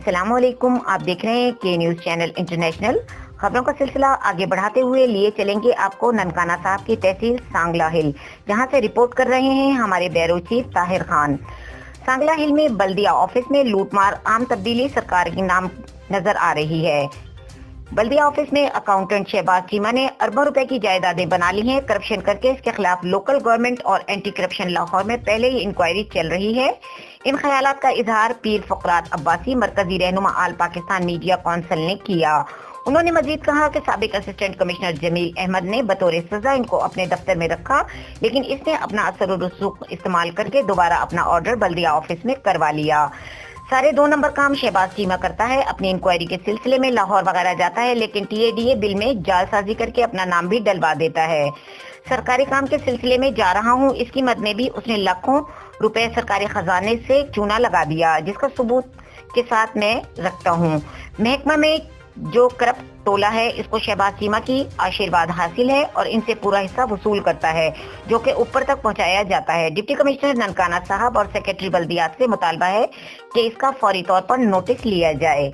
अस्सलाम वालेकुम। आप देख रहे हैं के न्यूज चैनल इंटरनेशनल। खबरों का सिलसिला आगे बढ़ाते हुए लिए चलेंगे आपको ननकाना साहब की तहसील सांगला हिल, जहां से रिपोर्ट कर रहे हैं हमारे ब्यूरो चीफ ताहिर खान। सांगला हिल में बल्दिया ऑफिस में लूटमार आम तब्दीली सरकार की नाम नजर आ रही है। बल्दिया ऑफिस में अकाउंटेंट शहबाज चीमा ने अरबों रुपए की जायदादें बना ली हैं। करप्शन करके इसके खिलाफ लोकल गवर्नमेंट और एंटी करप्शन लाहौर में पहले ही इंक्वायरी चल रही है। इन ख्यालात का इजहार पीर फकरात अब्बासी मरकजी रहनुमा आल पाकिस्तान मीडिया काउंसिल ने किया। उन्होंने मजीद कहा कि साबिक असिस्टेंट कमिश्नर जमील अहमद ने बतौर सजा इनको अपने दफ्तर में रखा, लेकिन इसने अपना असर और रसूख इस्तेमाल करके दोबारा अपना ऑर्डर बल्दिया ऑफिस में करवा लिया। सारे 2 नंबर काम शहबाज चीमा करता है। अपनी इंक्वायरी के सिलसिले में लाहौर वगैरह जाता है, लेकिन टीएडीए बिल में जालसाजी करके अपना नाम भी डलवा देता है। सरकारी काम के सिलसिले में जा रहा हूँ, इसकी मद में भी उसने लाखों रुपए सरकारी खजाने से चूना लगा दिया, जिसका सबूत के साथ मैं रखता हूँ। महकमा में जो करप्ट टोला है, इसको शहबाज चीमा की आशीर्वाद हासिल है और इनसे पूरा हिस्सा वसूल करता है, जो कि ऊपर तक पहुंचाया जाता है। डिप्टी कमिश्नर ननकाना साहब और सेक्रेटरी बल्दियात से मुतालबा है कि इसका फौरी तौर पर नोटिस लिया जाए।